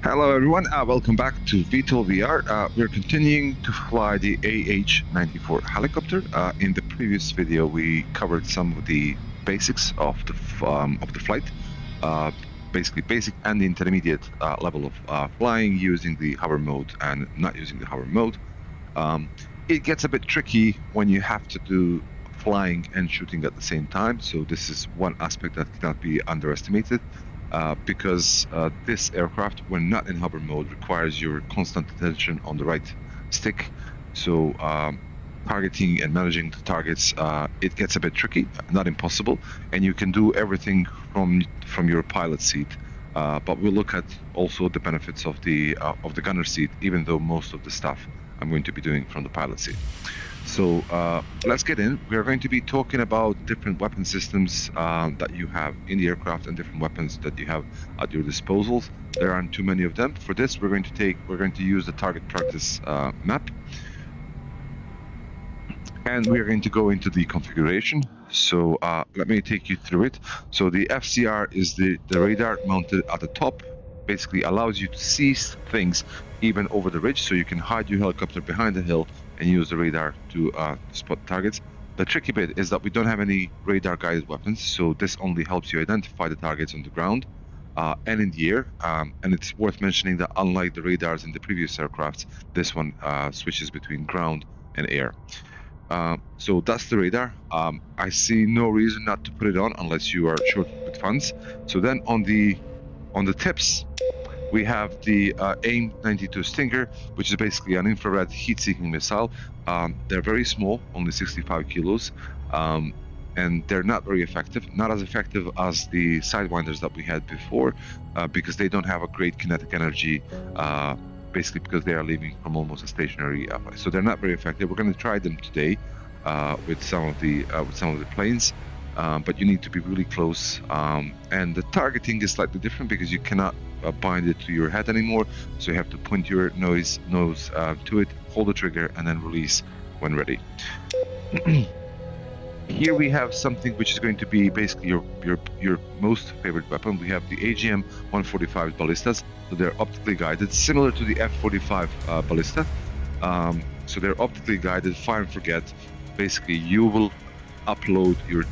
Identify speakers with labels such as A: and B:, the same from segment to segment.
A: Hello everyone, welcome back to VTOL VR. We're continuing to fly the AH-94 helicopter. In the previous video, we covered some of the basics of the flight, basically basic and intermediate level of flying using the hover mode and not using the hover mode. It gets a bit tricky when you have to do flying and shooting at the same time, so this is one aspect that cannot be underestimated. Because this aircraft, when not in hover mode, requires your constant attention on the right stick. So targeting and managing the targets, it gets a bit tricky, not impossible, and you can do everything from your pilot seat. But we'll look at also the benefits of the gunner seat, even though most of the stuff I'm going to be doing from the pilot seat. So let's get in. We are going to be talking about different weapon systems that you have in the aircraft and different weapons that you have at your disposal. There aren't too many of them. For this, we're going to use the target practice map, and we are going to go into the configuration. So let me take you through it. So the FCR is the radar mounted at the top. Basically allows you to see things even over the ridge, so you can hide your helicopter behind the hill and use the radar to spot targets. The tricky bit is that we don't have any radar guided weapons, so this only helps you identify the targets on the ground and in the air. And it's worth mentioning that unlike the radars in the previous aircrafts, this one switches between ground and air. So that's the radar. I see no reason not to put it on unless you are short with funds. So then on the tips, we have the AIM-92 Stinger, which is basically an infrared heat-seeking missile. They're very small, only 65 kilos, and they're not very effective. Not as effective as the Sidewinders that we had before, because they don't have a great kinetic energy, basically because they are leaving from almost a stationary flight. So they're not very effective. We're going to try them today with some of the planes. But you need to be really close, and the targeting is slightly different because you cannot bind it to your head anymore, so you have to point your nose to it, hold the trigger, and then release when ready. Here we have something which is going to be basically your most favorite weapon. We have the Agm-145 Ballistas, so they're optically guided, similar to the F-45 Ballista. So they're optically guided, fire and forget. Basically, you will upload your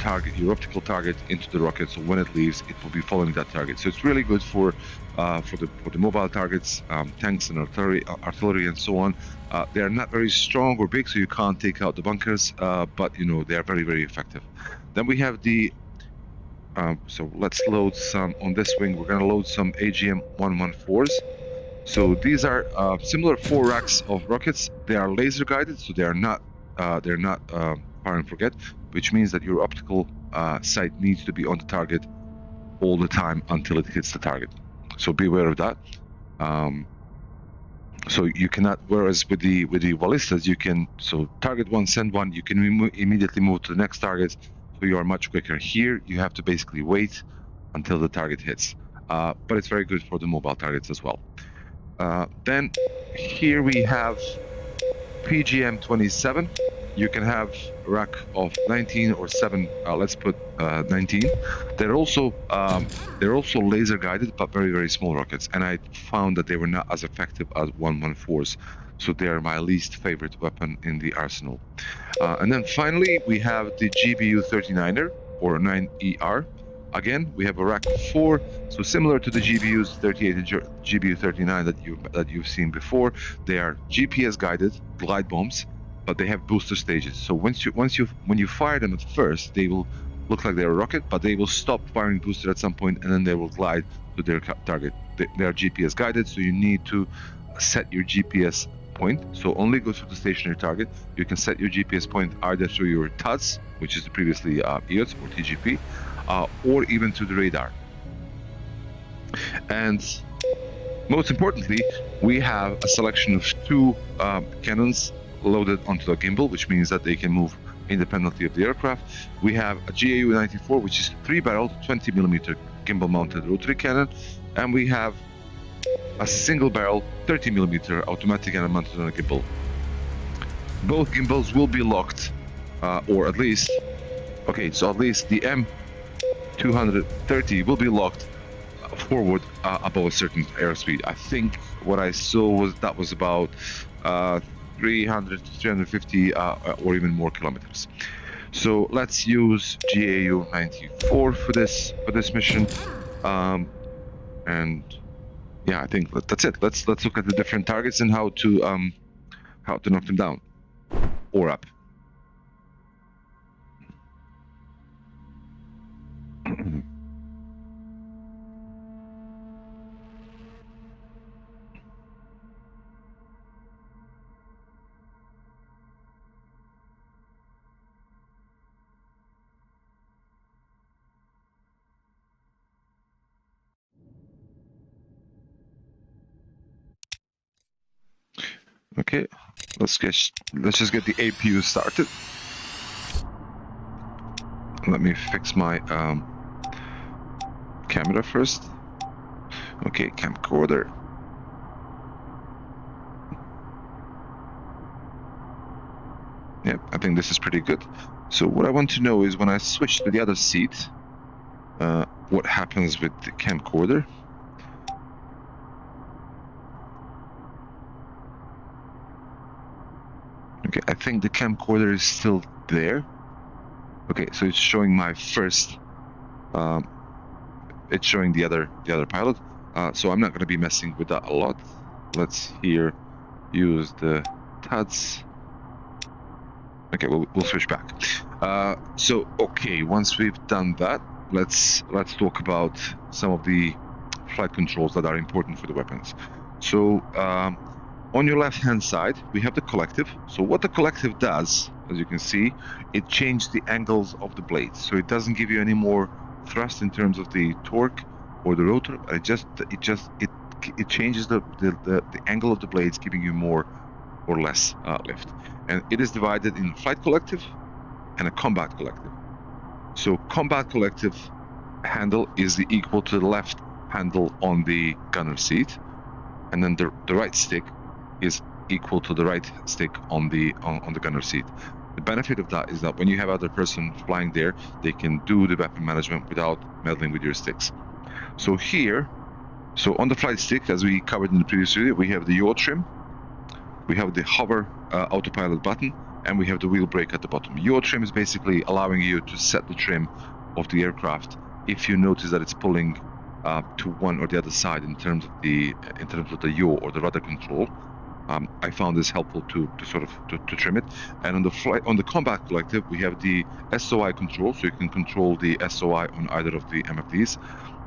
A: optical target into the rocket, so when it leaves, it will be following that target. So it's really good for the mobile targets, tanks and artillery and so on. They are not very strong or big, so you can't take out the bunkers, but you know, they are very, very effective. Then we have the so let's load some on this wing. We're going to load some Agm-114s. So these are similar 4 racks of rockets. They are laser guided, so they're not fire and forget, which means that your optical sight needs to be on the target all the time until it hits the target. So be aware of that. So you cannot, whereas with the ballistas, you can, so target one, send one, you can immediately move to the next target, so you are much quicker. Here, you have to basically wait until the target hits. But it's very good for the mobile targets as well. Then here we have PGM-27. You can have a rack of 19 or 7. Let's put 19. They're also laser guided, but very, very small rockets. And I found that they were not as effective as 114s. So they are my least favorite weapon in the arsenal. And then finally, we have the GBU-39er or 9ER. Again, we have a rack of 4, so similar to the GBU's 38 and GBU-39 that you've seen before. They are GPS guided glide bombs, but they have booster stages. So when you fire them at first, they will look like they're a rocket, but they will stop firing booster at some point, and then they will glide to their target. They are GPS guided, so you need to set your GPS point. So only go to the stationary target. You can set your GPS point either through your TADS, which is previously EOTS or TGP, or even through the radar. And most importantly, we have a selection of 2 cannons loaded onto the gimbal, which means that they can move independently of the aircraft. We have a GAU-94, which is 3-barreled 20mm gimbal-mounted rotary cannon, and we have a single-barrel 30mm automatic cannon mounted on a gimbal. Both gimbals will be locked, or at least, okay, so at least the M230 will be locked forward above a certain airspeed. I think what I saw was about 300 to 350 or even more kilometers. So let's use GAU-94 for this mission, and yeah, I think that's it. Let's look at the different targets and how to knock them down or up. Okay, let's just get the APU started. Let me fix my camera first. Okay, camcorder. Yep, I think this is pretty good. So what I want to know is when I switch to the other seat, what happens with the camcorder. Okay, I think the camcorder is still there. Okay, so it's showing my first. It's showing the other pilot. So I'm not going to be messing with that a lot. Let's here use the TUDS. Okay, we'll switch back. So okay, once we've done that, let's talk about some of the flight controls that are important for the weapons. So on your left hand side we have the collective. So what the collective does, as you can see, it changes the angles of the blades. So it doesn't give you any more thrust in terms of the torque or the rotor. It changes the angle of the blades, giving you more or less lift. And it is divided in flight collective and a combat collective. So combat collective handle is equal to the left handle on the gunner seat, and then the right stick is equal to the right stick on the gunner seat. The benefit of that is that when you have other person flying there, they can do the weapon management without meddling with your sticks. So here, so on the flight stick, as we covered in the previous video, we have the yaw trim, we have the hover autopilot button, and we have the wheel brake at the bottom. Yaw trim is basically allowing you to set the trim of the aircraft if you notice that it's pulling to one or the other side in terms of the yaw or the rudder control. I found this helpful to trim it. And on the combat collective, we have the SOI control, so you can control the SOI on either of the MFDs.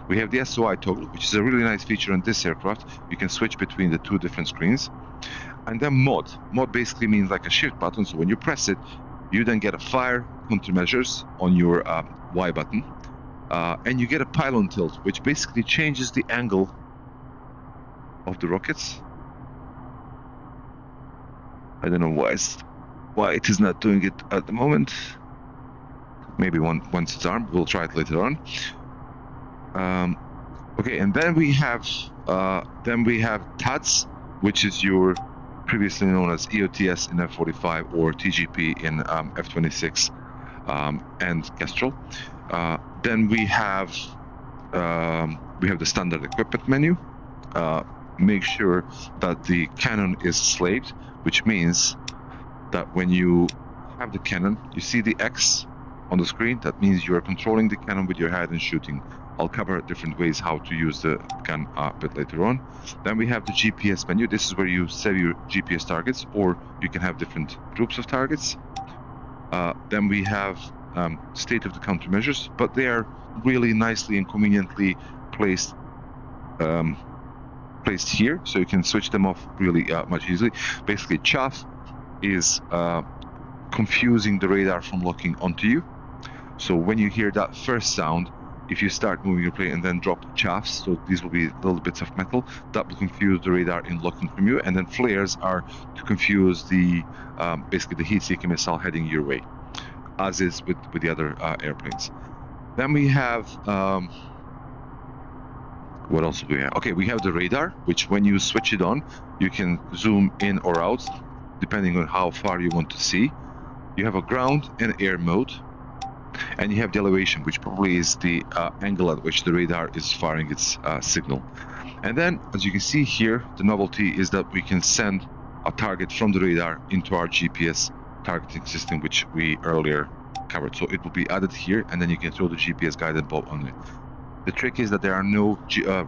A: We have the SOI Toggle, which is a really nice feature on this aircraft. You can switch between the two different screens. And then mod basically means like a shift button. So when you press it, you then get a fire countermeasures on your Y button, and you get a pylon tilt, which basically changes the angle of the rockets. I don't know why it is not doing it at the moment. Maybe once it's armed, we'll try it later on. Okay, and then we have TUDS, which is your previously known as EOTS in F-45 or TGP in F-26 and Kestrel. Then we have the standard equipment menu. Make sure that the cannon is slaved, which means that when you have the cannon, you see the X on the screen. That means you are controlling the cannon with your head and shooting. I'll cover different ways how to use the gun a bit later on. Then we have the GPS menu. This is where you set your GPS targets, or you can have different groups of targets. Then we have state of the countermeasures, but they are really nicely and conveniently placed here, so you can switch them off really much easily. Basically, chaff is confusing the radar from locking onto you. So when you hear that first sound, if you start moving your plane and then drop chaffs, so these will be little bits of metal, that will confuse the radar in locking from you. And then flares are to confuse the basically the heat-seeking missile heading your way, as is with the other airplanes. Then we have what else do we have? Okay, we have the radar, which when you switch it on, you can zoom in or out depending on how far you want to see. You have a ground and air mode. And you have the elevation, which probably is the angle at which the radar is firing its signal. And then, as you can see here, the novelty is that we can send a target from the radar into our GPS targeting system, which we earlier covered. So it will be added here, and then you can throw the GPS guided bolt on it. The trick is that there are no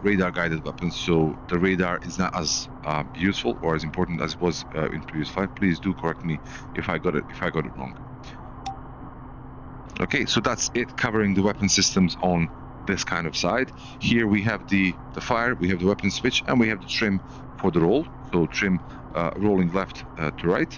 A: radar guided weapons, so the radar is not as useful or as important as it was in previous flight. Please do correct me if I got it wrong. Okay, so that's it covering the weapon systems on this kind of side. Here we have the fire, we have the weapon switch, and we have the trim for the roll. So trim rolling left to right,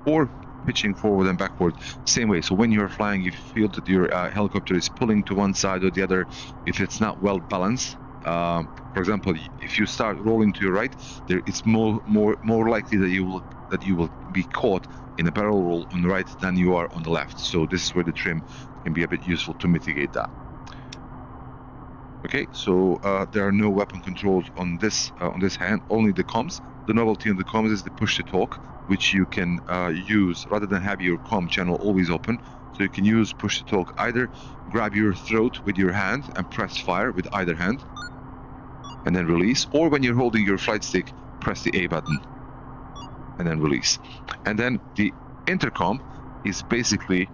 A: or pitching forward and backward, same way. So when you're flying, if you feel that your helicopter is pulling to one side or the other, if it's not well balanced, for example, if you start rolling to your right, it's more likely that you will be caught in a barrel roll on the right than you are on the left. So this is where the trim can be a bit useful to mitigate that. Okay, so there are no weapon controls on this hand, only the comms. The novelty on the comms is the push to talk, which you can use rather than have your comm channel always open. So you can use push to talk, either grab your throat with your hand and press fire with either hand and then release, or when you're holding your flight stick, press the A button and then release. And then the intercom is basically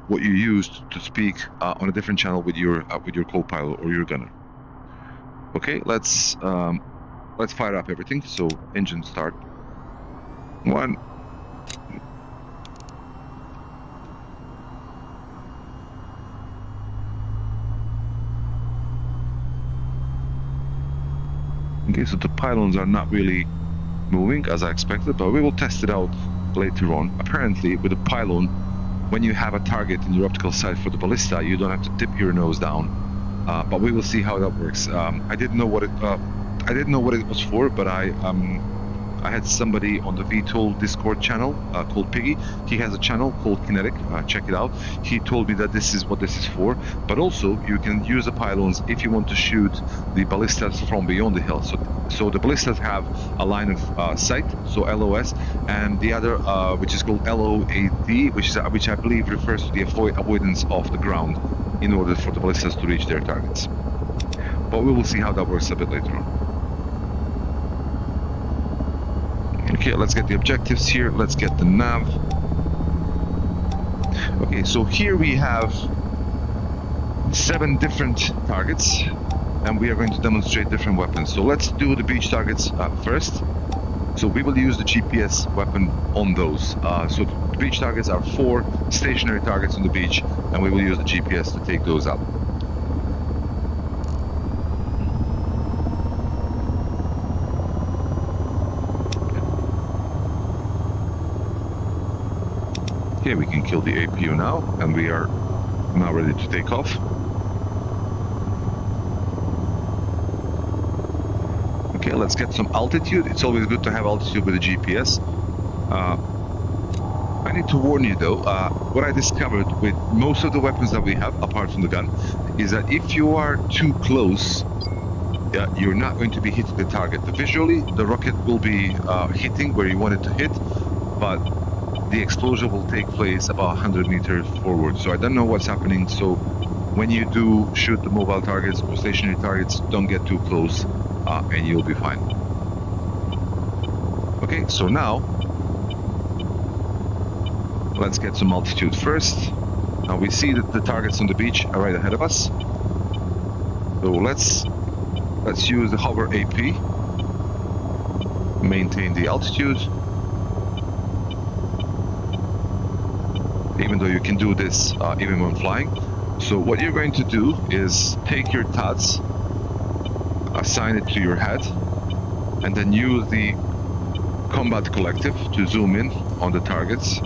A: what you use to speak on a different channel with your co-pilot or your gunner. Okay, let's fire up everything. So engine start. 1. Okay, so the pylons are not really moving as I expected, but we will test it out later on. Apparently, with a pylon, when you have a target in your optical sight for the ballista, you don't have to dip your nose down. But we will see how that works. I didn't know what it was for, but I had somebody on the VTOL Discord channel called Piggy. He has a channel called Kinetic. Check it out. He told me that this is what this is for. But also, you can use the pylons if you want to shoot the ballistas from beyond the hill. So the ballistas have a line of sight, so LOS, and the other, which is called LOAD, which I believe refers to the avoidance of the ground in order for the ballistas to reach their targets. But we will see how that works a bit later on. Okay, let's get the objectives here. Let's get the nav. Okay, so here we have 7 different targets, and we are going to demonstrate different weapons. So let's do the beach targets first. So we will use the GPS weapon on those. So the beach targets are 4 stationary targets on the beach, and we will use the GPS to take those out. Okay, we can kill the APU now, and we are now ready to take off. Okay, let's get some altitude. It's always good to have altitude with the GPS. I need to warn you though, what I discovered with most of the weapons that we have, apart from the gun, is that if you are too close, you're not going to be hitting the target. Visually, the rocket will be hitting where you want it to hit, but the explosion will take place about 100 meters forward. So I don't know what's happening. So when you do shoot the mobile targets or stationary targets, don't get too close, and you'll be fine. Okay, so now let's get some altitude first. Now we see that the targets on the beach are right ahead of us. So let's use the hover AP. Maintain the altitude. Even though you can do this even when flying. So what you're going to do is take your TADS, assign it to your head, and then use the combat collective to zoom in on the targets,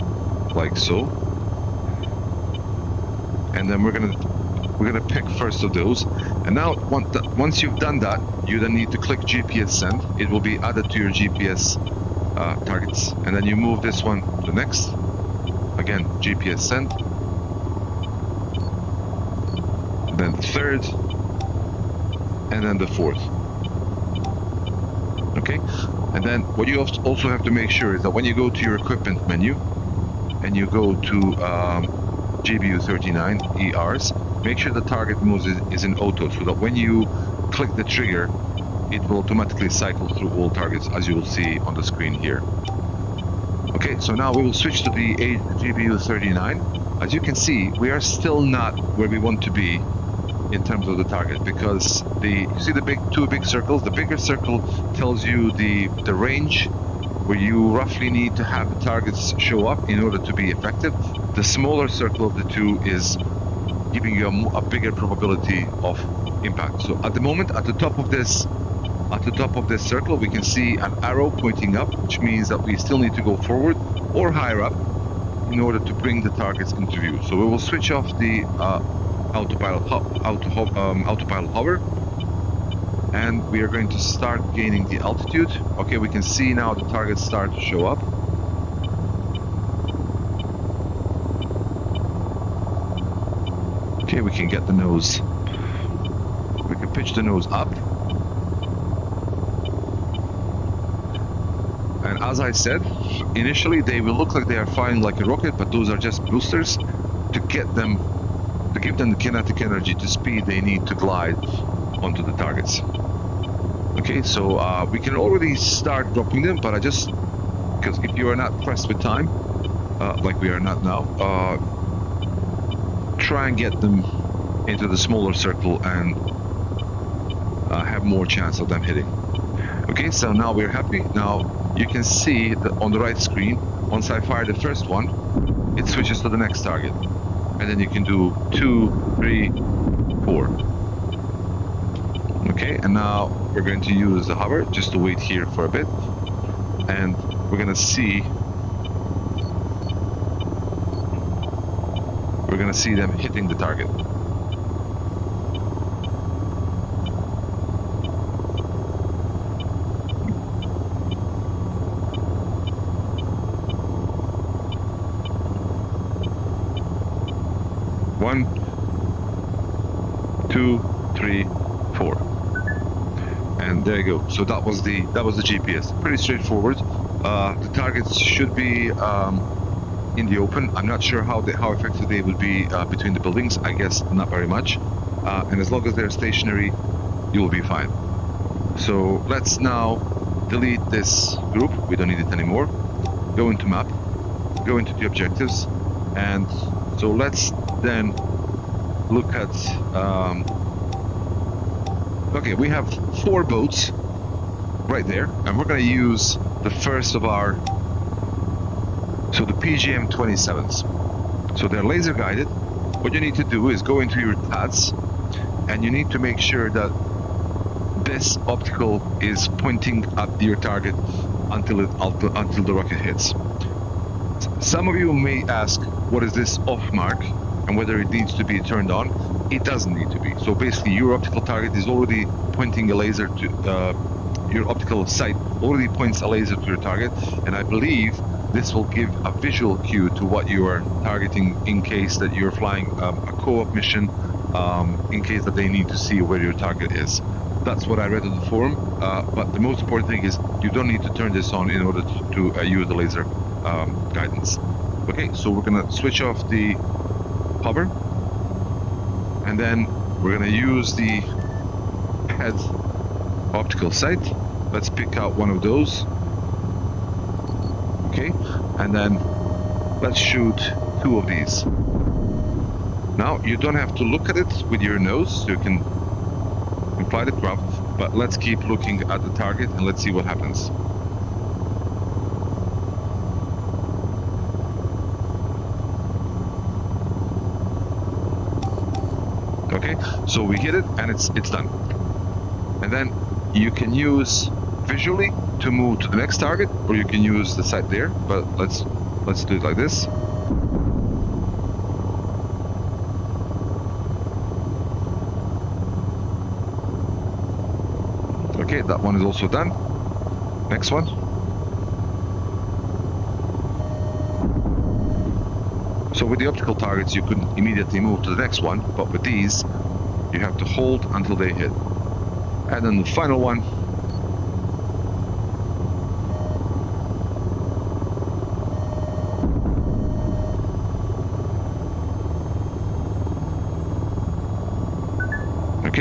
A: like so. And then we're gonna pick first of those. And now once you've done that, you then need to click GPS send. It will be added to your GPS targets. And then you move this one to the next. Again, GPS send. Then the third, and then the fourth. Okay, and then what you also have to make sure is that when you go to your equipment menu and you go to GBU-39 ERs, make sure the target mode is in auto, so that when you click the trigger, it will automatically cycle through all targets, as you will see on the screen here. Okay, so now we will switch to the GBU-39. As you can see, we are still not where we want to be in terms of the target, because you see the two big circles. The bigger circle tells you the range where you roughly need to have the targets show up in order to be effective. The smaller circle of the two is giving you a bigger probability of impact. So at the moment, at the top of this circle, we can see an arrow pointing up, which means that we still need to go forward or higher up in order to bring the targets into view. So we will switch off the autopilot hover, and we are going to start gaining the altitude. Okay, we can see now the targets start to show up. Okay, we can get the nose, we can pitch the nose up. And as I said, initially they will look like they are flying like a rocket, but those are just boosters to give them the kinetic energy to speed they need to glide onto the targets. Okay, so we can already start dropping them, but because if you are not pressed with time, like we are not now, try and get them into the smaller circle and have more chance of them hitting. Okay, so now we're happy. Now you can see that on the right screen, once I fire the first one, it switches to the next target. And then you can do 2, 3, 4. Okay, and now we're going to use the hover just to wait here for a bit. And we're going to see them hitting the target. One, 2, 3, 4, and there you go. So that was the GPS. Pretty straightforward. The targets should be in the open. I'm not sure how effective they would be between the buildings. I guess not very much. And as long as they're stationary, you will be fine. So let's now delete this group. We don't need it anymore. Go into map. Go into the objectives, and so let's then look at, okay, we have 4 boats right there, and we're going to use the first of our, so the PGM-27s. So they're laser guided. What you need to do is go into your TADS, and you need to make sure that this optical is pointing at your target until the rocket hits. Some of you may ask, what is this off mark, and whether it needs to be turned on. It doesn't need to be. So basically your optical target is already pointing a laser to, your optical sight already points a laser to your target, and I believe this will give a visual cue to what you are targeting in case that you're flying a co-op mission, in case that they need to see where your target is. That's what I read on the forum, but the most important thing is you don't need to turn this on in order to use the laser guidance. Okay, so we're gonna switch off the hover, and then we're gonna use the head optical sight. Let's pick out one of those. Okay, and then let's shoot 2 of these. Now you don't have to look at it with your nose, so you can fly the craft, but let's keep looking at the target and let's see what happens. Okay, so we hit it and it's done. And then you can use visually to move to the next target, or you can use the sight there, but let's do it like this. Okay, that one is also done. Next one. So with the optical targets, you could immediately move to the next one, but with these, you have to hold until they hit. And then the final one.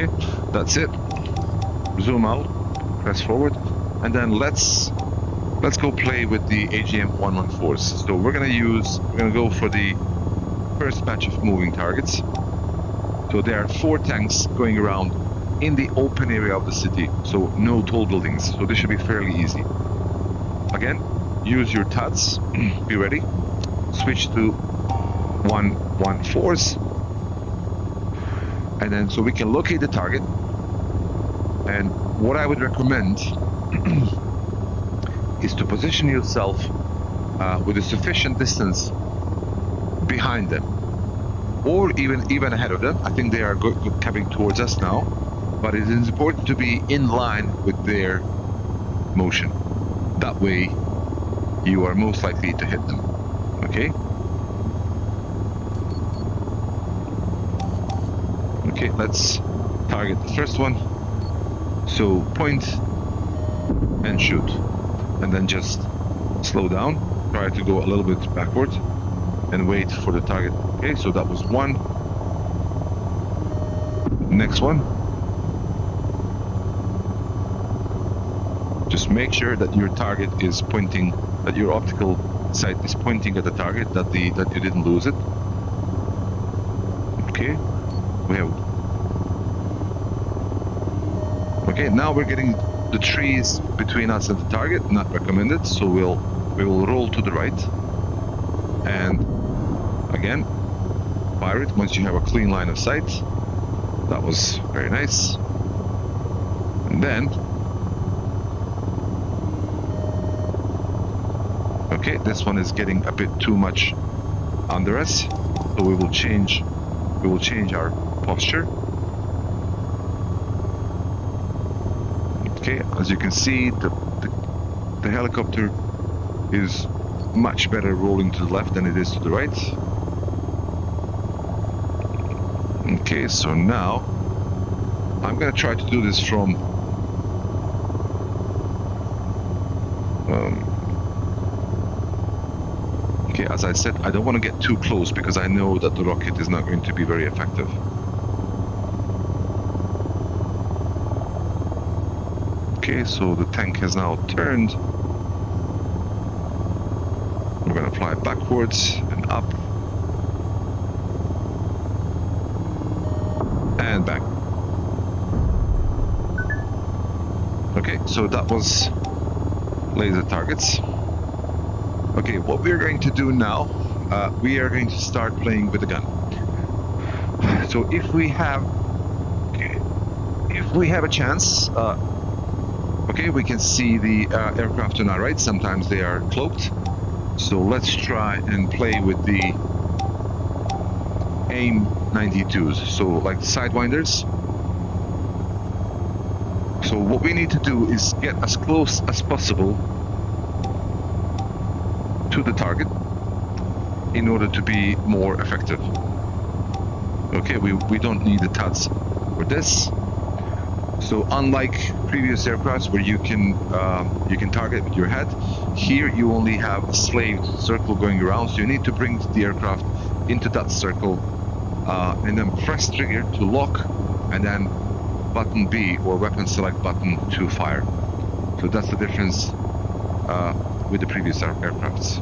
A: Okay, that's it. Zoom out, press forward, and then let's go play with the Agm-145s. So we're gonna go for the first batch of moving targets. So there are 4 tanks going around in the open area of the city, so no tall buildings. So this should be fairly easy. Again, use your TUDs, be ready. Switch to 114s, and then so we can locate the target. And what I would recommend is to position yourself with a sufficient distance behind them, or even ahead of them. I think they are coming towards us now, but it is important to be in line with their motion. That way, you are most likely to hit them. Okay. Okay, let's target the first one. So point and shoot, and then just slow down. Try to go a little bit backward and wait for the target. Okay, so that was one. Next one. Just make sure that your target is pointing, that your optical sight is pointing at the target, that you didn't lose it. Okay, we have. Okay, now we're getting the trees between us and the target, not recommended. So we will roll to the right, and again, fire it once you have a clean line of sight. That was very nice. And then, okay, this one is getting a bit too much under us, so we will change our posture. Okay, as you can see, the helicopter is much better rolling to the left than it is to the right. Okay, so now I'm gonna try to do this from okay, as I said, I don't want to get too close because I know that the rocket is not going to be very effective. Okay, so the tank has now turned. We're going to fly backwards and up. And back. Okay, so that was laser targets. Okay, what we're going to do now, we are going to start playing with the gun. So if we have a chance, okay, we can see the aircraft on our right. Sometimes they are cloaked. So let's try and play with the AIM-92s, so like Sidewinders. So what we need to do is get as close as possible to the target in order to be more effective. Okay, we don't need the TUDs for this. So unlike previous aircrafts where you can target with your head, here you only have a slaved circle going around. So you need to bring the aircraft into that circle and then press trigger to lock, and then button B or weapon select button to fire. So that's the difference with the previous aircrafts.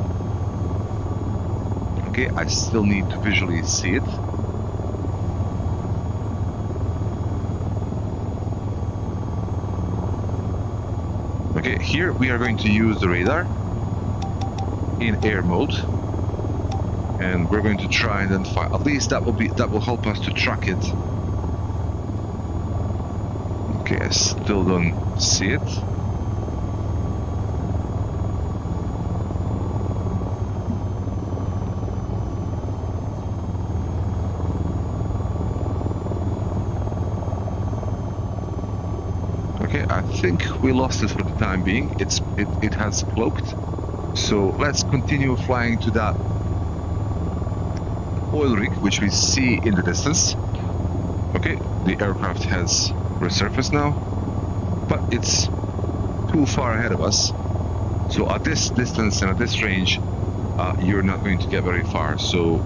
A: Okay, I still need to visually see it. Okay, here we are going to use the radar in air mode, and we're going to try and then fire. At least that will help us to track it. Okay, I still don't see it. Okay, I think we lost it for the time being. It has cloaked. So let's continue flying to that oil rig, which we see in the distance. Okay, the aircraft has resurfaced now, but it's too far ahead of us. So at this distance and at this range, you're not going to get very far. So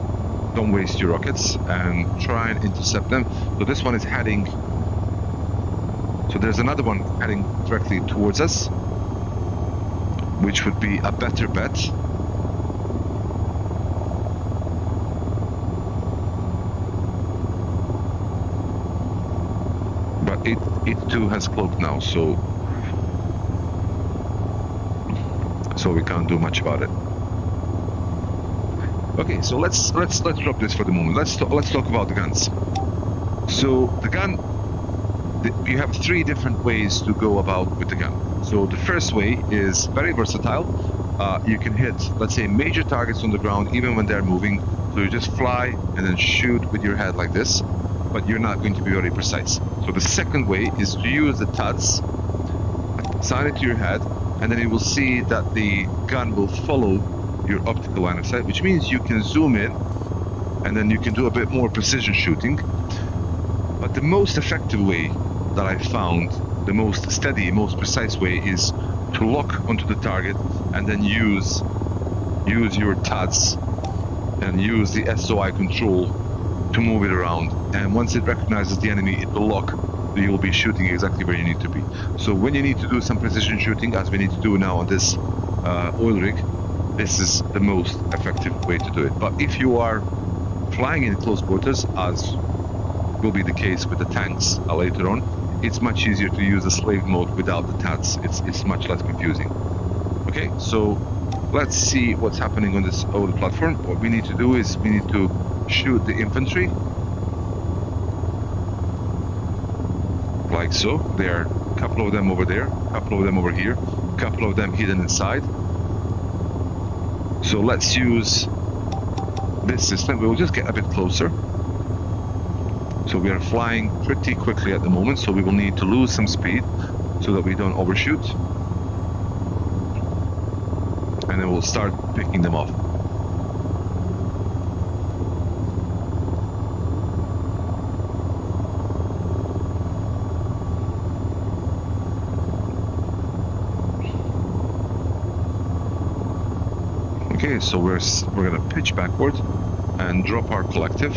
A: don't waste your rockets and try and intercept them. So this one is heading There's another one heading directly towards us, which would be a better bet. But it too has cloaked now, so we can't do much about it. Okay, so let's drop this for the moment. Let's talk about the guns. So the gun, you have three different ways to go about with the gun. So the first way is very versatile. You can hit, let's say, major targets on the ground even when they're moving. So you just fly and then shoot with your head like this, but you're not going to be very precise. So the second way is to use the TUDs, assign it to your head, and then you will see that the gun will follow your optical line of sight, which means you can zoom in and then you can do a bit more precision shooting. But the most effective way that I found, the most steady, most precise way, is to lock onto the target and then use your TUDs and use the SOI control to move it around. And once it recognizes the enemy, it will lock. So you will be shooting exactly where you need to be. So when you need to do some precision shooting, as we need to do now on this oil rig, this is the most effective way to do it. But if you are flying in close quarters, as will be the case with the tanks later on, it's much easier to use the slave mode without the TUDs. It's much less confusing. Okay, so let's see what's happening on this oil platform. What we need to do is we need to shoot the infantry. Like so. There are a couple of them over there, a couple of them over here, a couple of them hidden inside. So let's use this system. We'll just get a bit closer. So we are flying pretty quickly at the moment, so we will need to lose some speed so that we don't overshoot. And then we'll start picking them off. Okay, so we're gonna pitch backward and drop our collective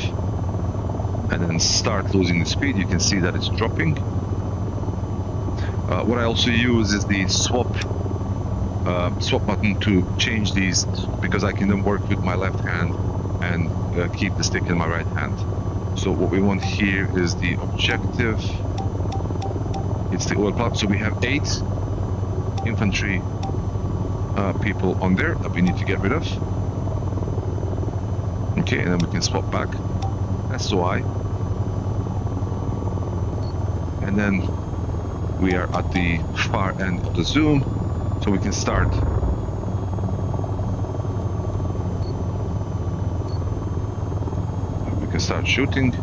A: and then start losing the speed. You can see that it's dropping. What I also use is the swap button to change these, because I can then work with my left hand and keep the stick in my right hand. So what we want here is the objective. It's the oil platform. So we have 8 infantry people on there that we need to get rid of. Okay, and then we can swap back. SOI. And then we are at the far end of the zoom, so we can start. We can start shooting.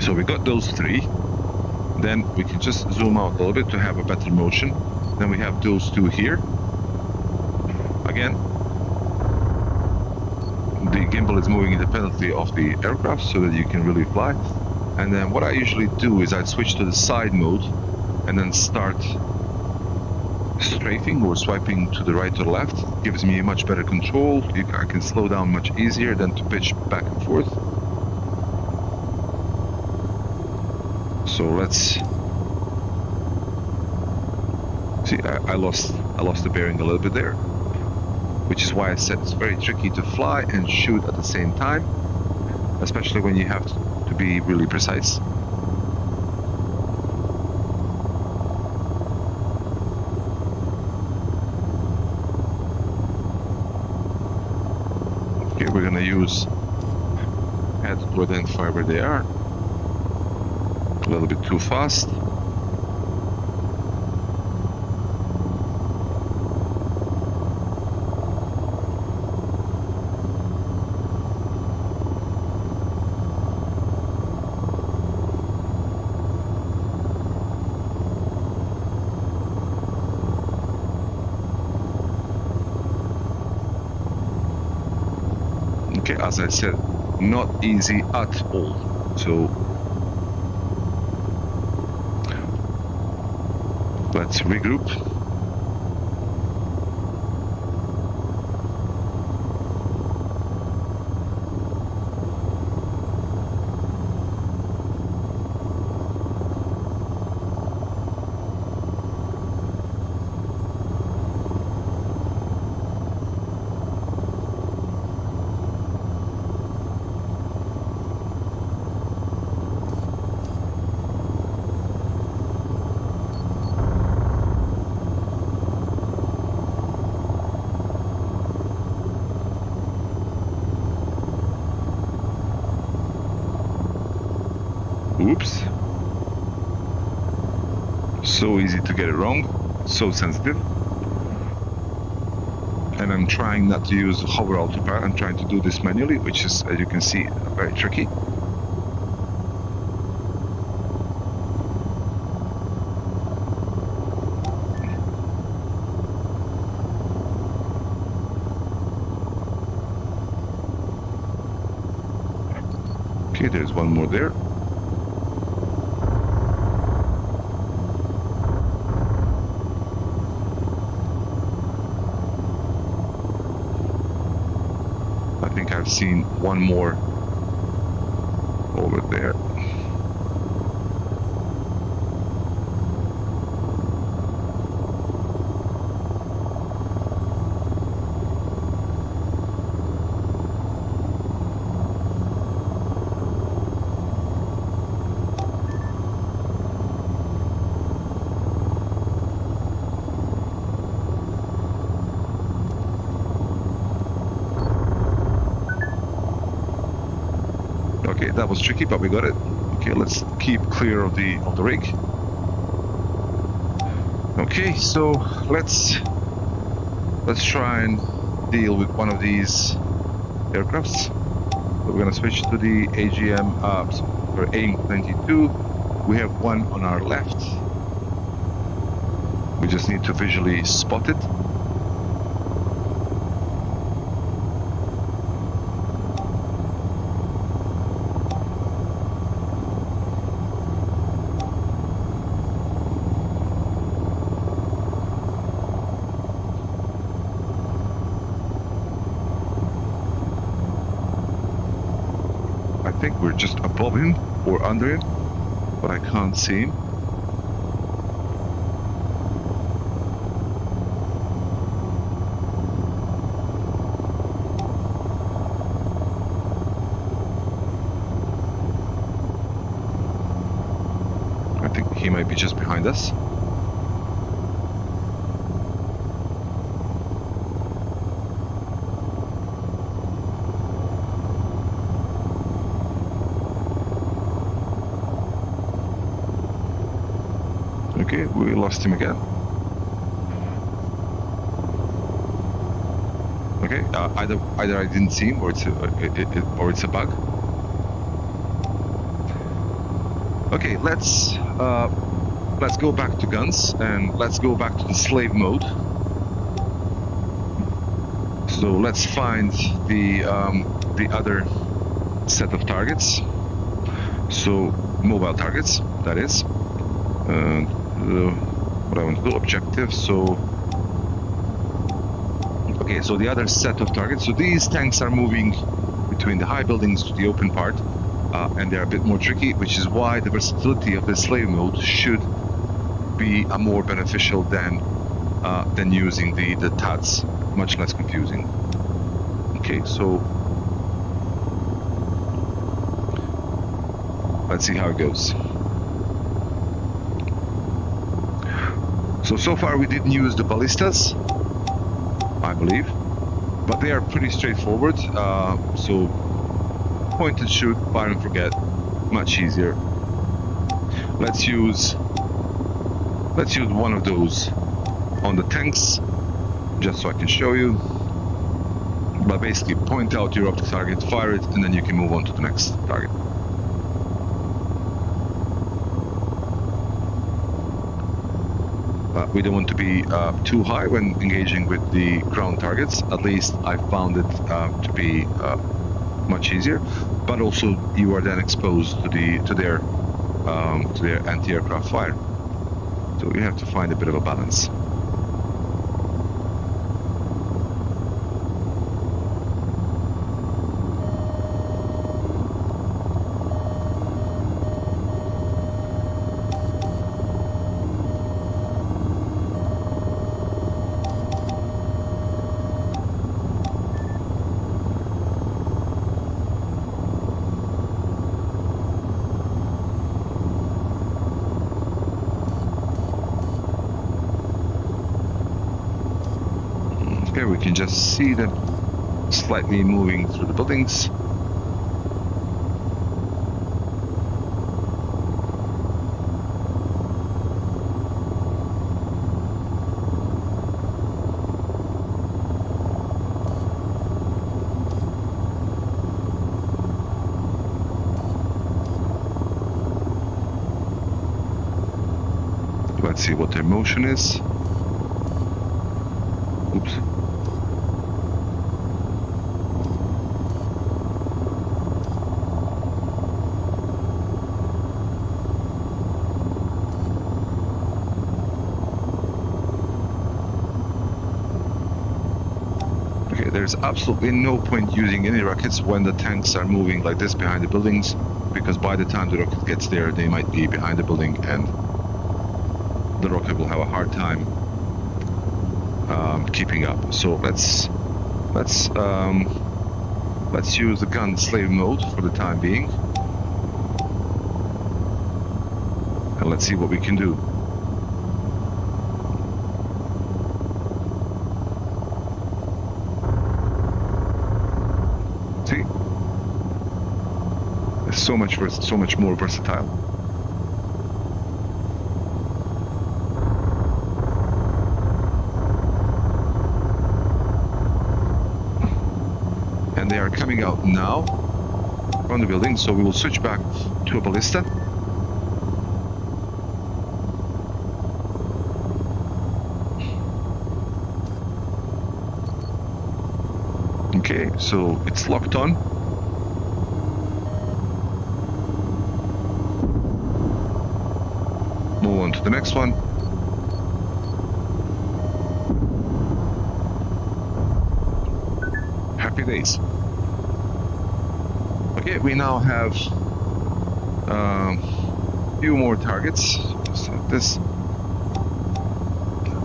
A: So we got those 3. Then we can just zoom out a little bit to have a better motion. Then we have those 2 here. Again, the gimbal is moving independently of the aircraft so that you can really fly. And then what I usually do is I switch to the side mode and then start strafing or swiping to the right or left. It gives me much better control. I can slow down much easier than to pitch back and forth. So let's see. I lost the bearing a little bit there, which is why I said it's very tricky to fly and shoot at the same time, especially when you have to be really precise. Okay, we're gonna use head to identify where they are. A little bit too fast. Okay, as I said, not easy at all. So let's regroup. Oops. So easy to get it wrong, so sensitive. And I'm trying not to use hover autopilot. I'm trying to do this manually, which is, as you can see, very tricky. Okay, there's one more there. I think I've seen one more over there. Okay, that was tricky, but we got it. Okay, let's keep clear of the rig. Okay, so let's try and deal with one of these aircrafts. So we're gonna switch to the AIM-22. We have one on our left. We just need to visually spot it. I think we're just above him or under him, but I can't see him. I think he might be just behind us. Okay, we lost him again. Okay, either I didn't see him, or it's a bug. Okay, let's go back to guns and let's go back to the slave mode. So let's find the other set of targets. So mobile targets, that is. What I want to do, objective. So okay, so the other set of targets. So these tanks are moving between the high buildings to the open part, and they're a bit more tricky, which is why the versatility of the slave mode should be more beneficial than using the TADs. Much less confusing. Okay, so let's see how it goes. So far we didn't use the ballistas, I believe, but they are pretty straightforward. So point and shoot, fire and forget, much easier. Let's use one of those on the tanks, just so I can show you. But basically, point out your optic target, fire it, and then you can move on to the next target. We don't want to be too high when engaging with the ground targets. At least I found it to be much easier, but also you are then exposed to their anti-aircraft fire. So you have to find a bit of a balance. Here we can just see them slightly moving through the buildings. Let's see what their motion is. Oops. There's absolutely no point using any rockets when the tanks are moving like this behind the buildings, because by the time the rocket gets there, they might be behind the building and the rocket will have a hard time keeping up. So let's use the gun slave mode for the time being, and let's see what we can do. See, it's so much more versatile. And they are coming out now from the building, so we will switch back to a ballista. Okay, so it's locked on. Move on to the next one. Happy days. Okay, we now have a few more targets, just like this.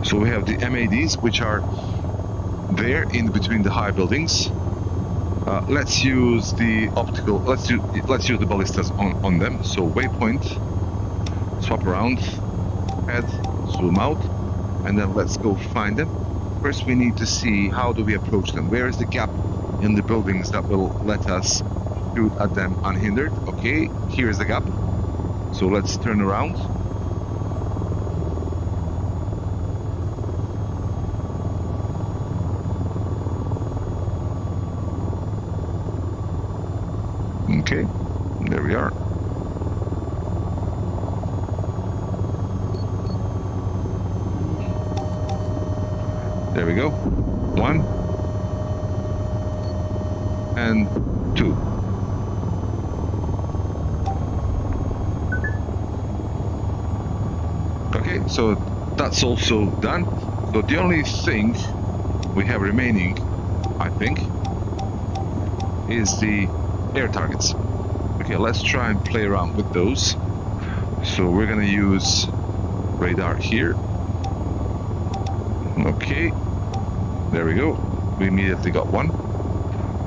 A: So we have the MADs, which are there in between the high buildings. Let's use the optical. Let's use the ballistas on them. So waypoint, swap around, head, zoom out, and then let's go find them. First, we need to see how do we approach them. Where is the gap in the buildings that will let us shoot at them unhindered? Okay, here is the gap. So let's turn around. Okay, there we are. There we go. 1 and 2. Okay, so that's also done. So the only thing we have remaining, I think, is the air targets. Okay, let's try and play around with those. So we're gonna use radar here. Okay, there we go. We immediately got one.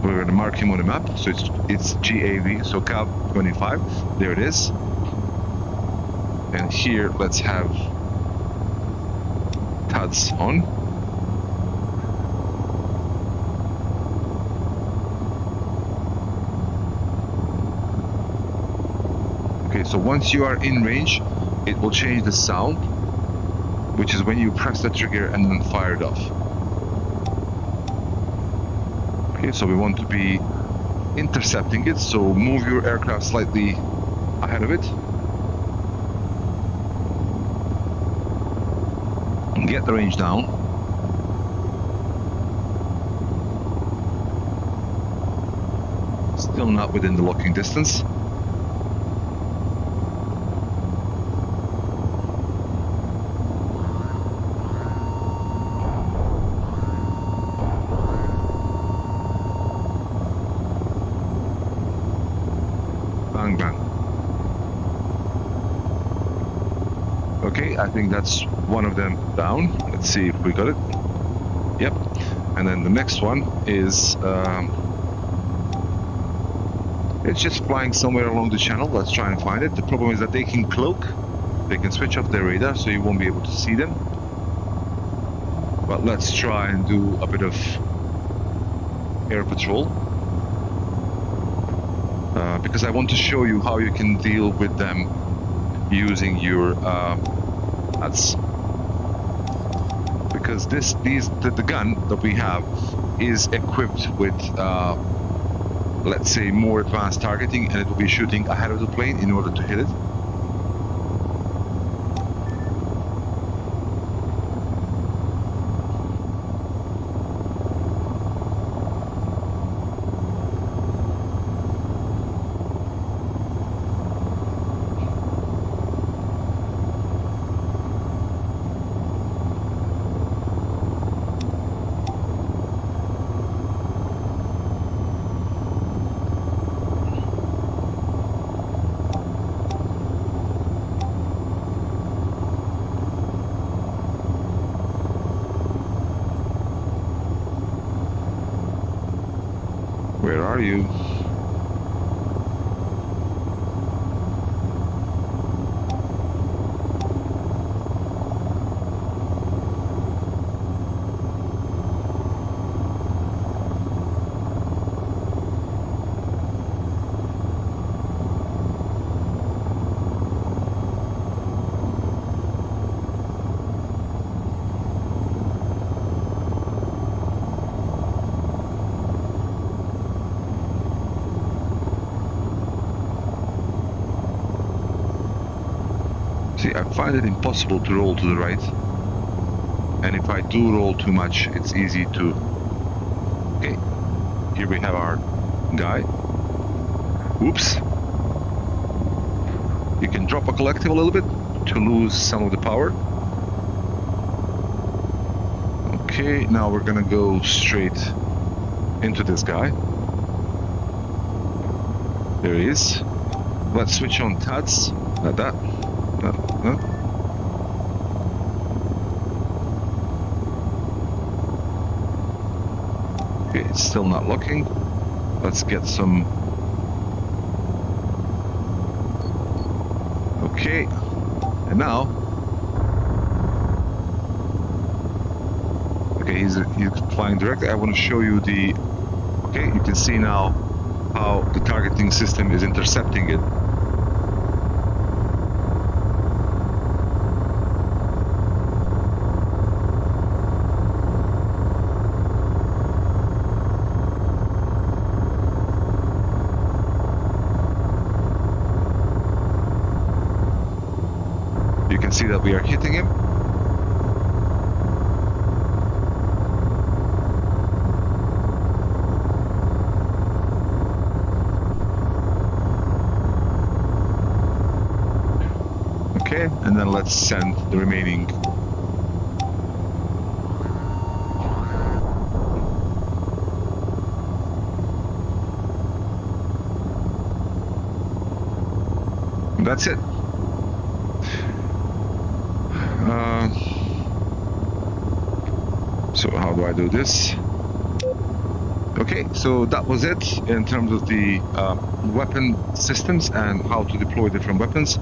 A: We're gonna mark him on the map. So it's GAV, so Cav 25. There it is. And here, let's have TADS on. Okay, so once you are in range, it will change the sound, which is when you press the trigger and then fire it off. Okay, so we want to be intercepting it, so move your aircraft slightly ahead of it. And get the range down. Still not within the locking distance. Bang, bang. Okay, I think that's one of them down. Let's see if we got it. Yep. And then the next one is it's just flying somewhere along the channel. Let's try and find it. The problem is that they can cloak. They can switch off their radar, so you won't be able to see them. But let's try and do a bit of air patrol. Because I want to show you how you can deal with them using your HUDs. Because the gun that we have is equipped with let's say more advanced targeting, and it will be shooting ahead of the plane in order to hit it. Where are you? See, I find it impossible to roll to the right, and if I do roll too much, it's easy to... Okay, here we have our guy. Oops. You can drop a collective a little bit to lose some of the power. Okay, now we're gonna go straight into this guy. There he is. Let's switch on TADS, like that. No. Okay, it's still not locking. Let's get some... Okay, and now... Okay, he's flying directly. I want to show you the... Okay, you can see now how the targeting system is intercepting it. You can see that we are hitting him. Okay, and then let's send the remaining. And that's it. So how do I do this? Okay, so that was it in terms of the weapon systems and how to deploy different weapons.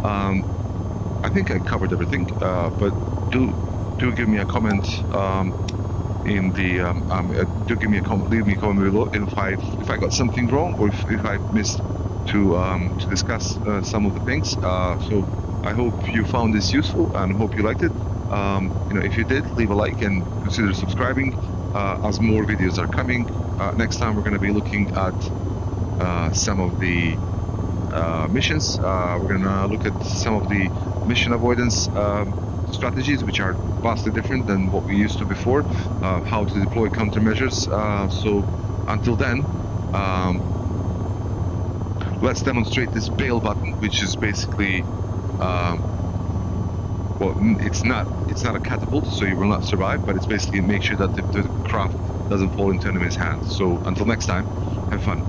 A: I think I covered everything, but do give me a comment in the do give me a leave me a comment below if I got something wrong, or if I missed to discuss some of the things. So I hope you found this useful and hope you liked it. You know, if you did, leave a like and consider subscribing as more videos are coming. Next time we're going to be looking at some of the missions. We're going to look at some of the mission avoidance strategies, which are vastly different than what we used to before, how to deploy countermeasures. So until then, let's demonstrate this bail button, which is basically, well, it's not a catapult, so you will not survive, but it's basically make sure that the craft doesn't fall into enemy's hands. So until next time, have fun.